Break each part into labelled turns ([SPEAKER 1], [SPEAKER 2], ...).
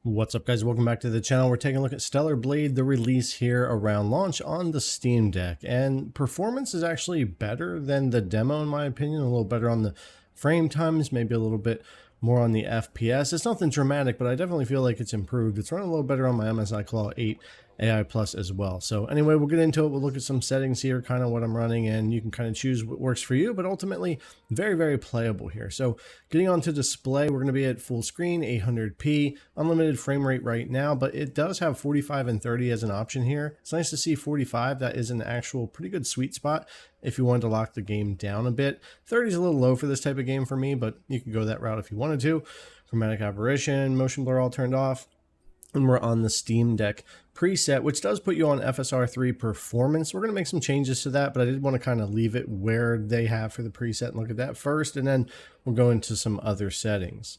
[SPEAKER 1] What's up, guys? Welcome back to the channel. We're taking a look at Stellar Blade, the release here around launch on the Steam Deck, and performance is actually better than the demo in my opinion. A little better on the frame times, maybe a little bit more on the FPS. It's nothing dramatic, but I definitely feel like it's improved. It's running a little better on my MSI Claw 8 AI Plus as well. So anyway, we'll get into it. We'll look at some settings here, kind of what I'm running, and you can kind of choose what works for you, but ultimately very, very playable here. So getting onto display, we're going to be at full screen, 800p, unlimited frame rate right now, but it does have 45 and 30 as an option here. It's nice to see 45. That is an actual pretty good sweet spot if you wanted to lock the game down a bit. 30 is a little low for this type of game for me, but you can go that route if you wanted to. Chromatic aberration, motion blur all turned off. And we're on the Steam Deck preset, which does put you on FSR3 performance. We're going to make some changes to that, but I did want to kind of leave it where they have for the preset and look at that first, and then we'll go into some other settings.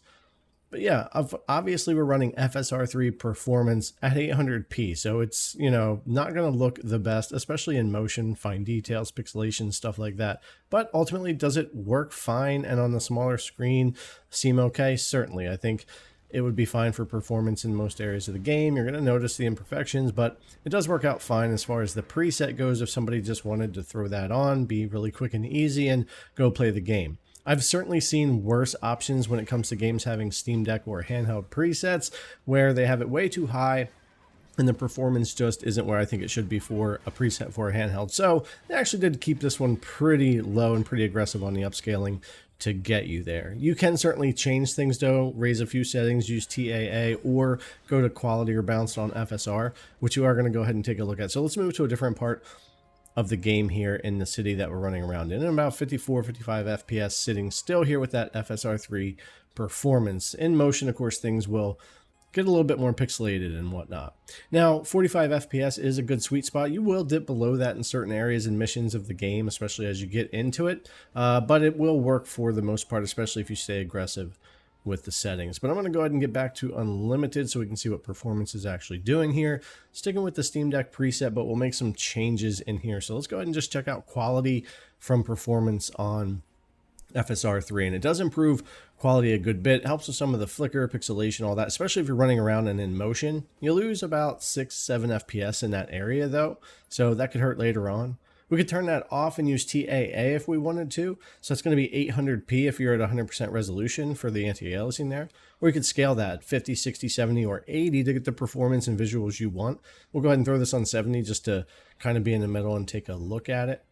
[SPEAKER 1] But yeah, obviously we're running FSR3 performance at 800p, so it's, not going to look the best, especially in motion, fine details, pixelation, stuff like that. But ultimately, does it work fine and on the smaller screen seem okay? Certainly. I think it would be fine for performance in most areas of the game. You're going to notice the imperfections, but it does work out fine as far as the preset goes if somebody just wanted to throw that on, be really quick and easy, and go play the game. I've certainly seen worse options when it comes to games having Steam Deck or handheld presets where they have it way too high and the performance just isn't where I think it should be for a preset for a handheld. So they actually did keep this one pretty low and pretty aggressive on the upscaling to get you there. You can certainly change things though, raise a few settings, use TAA, or go to quality or bounce on FSR, which you are going to go ahead and take a look at. So let's move to a different part of the game here in the city that we're running around in. About 54, 55 FPS sitting still here with that FSR3 performance. In motion, of course, things will get a little bit more pixelated and whatnot. Now, 45 FPS is a good sweet spot. You will dip below that in certain areas and missions of the game, especially as you get into it, but it will work for the most part, especially if you stay aggressive with the settings. But I'm going to go ahead and get back to unlimited so we can see what performance is actually doing here. Sticking with the Steam Deck preset, but we'll make some changes in here. So let's go ahead and just check out quality from performance on FSR3, and it does improve quality a good bit. It helps with some of the flicker, pixelation, all that, especially if you're running around and in motion. You lose about 6-7 FPS in that area though, so that could hurt later on. We could turn that off and use TAA if we wanted to, so it's going to be 800p if you're at 100% resolution for the anti-aliasing there, or you could scale that 50, 60, 70, or 80 to get the performance and visuals you want. We'll go ahead and throw this on 70 just to kind of be in the middle and take a look at it.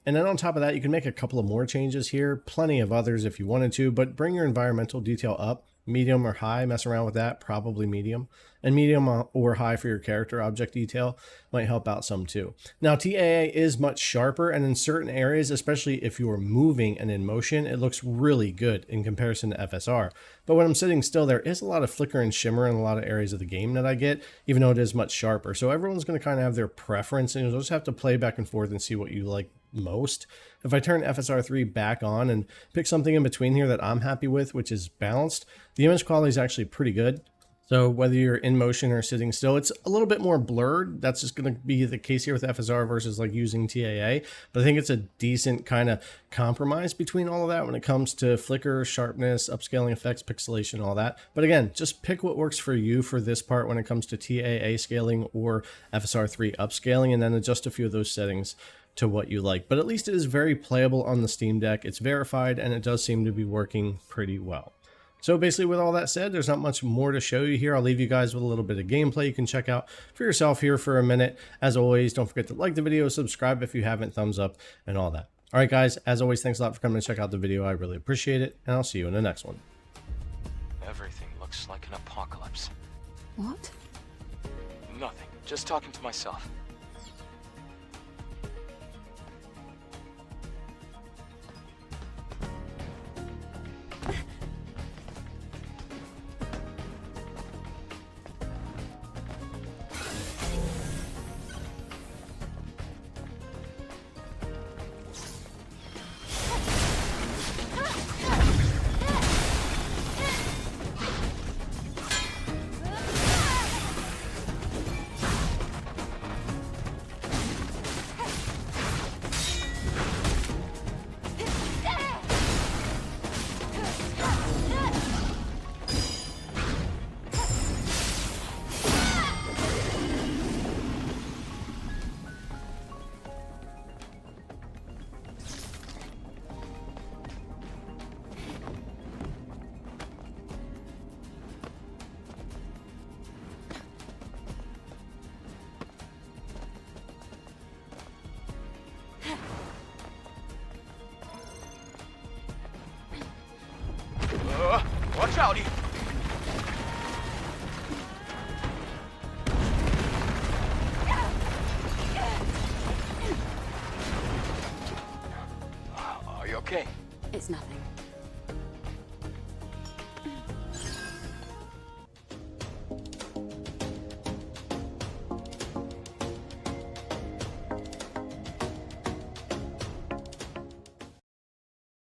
[SPEAKER 1] And then on top of that, you can make a couple of more changes here, plenty of others if you wanted to, but bring your environmental detail up, medium or high, mess around with that, probably medium. And medium or high for your character object detail might help out some too. Now, TAA is much sharper, and in certain areas, especially if you're moving and in motion, it looks really good in comparison to FSR. But when I'm sitting still, there is a lot of flicker and shimmer in a lot of areas of the game that I get, even though it is much sharper. So everyone's going to kind of have their preference, and you'll just have to play back and forth and see what you like most. If I turn FSR3 back on and pick something in between here that I'm happy with, which is balanced, the image quality is actually pretty good. So whether you're in motion or sitting still, it's a little bit more blurred. That's just going to be the case here with FSR versus like using TAA. But I think it's a decent kind of compromise between all of that when it comes to flicker, sharpness, upscaling effects, pixelation, all that. But again, just pick what works for you for this part when it comes to TAA scaling or FSR3 upscaling, and then adjust a few of those settings to what you like. But at least it is very playable on the Steam Deck. It's verified, and it does seem to be working pretty well. So basically, with all that said, there's not much more to show you here. I'll leave you guys with a little bit of gameplay you can check out for yourself here for a minute. As always, don't forget to like the video, subscribe if you haven't, thumbs up, and all that. All right, guys, as always, thanks a lot for coming to check out the video. I really appreciate it, and I'll see you in the next one.
[SPEAKER 2] Everything looks like an apocalypse.
[SPEAKER 3] What?
[SPEAKER 2] Nothing. Just talking to myself. out here! Are you okay?
[SPEAKER 3] It's nothing.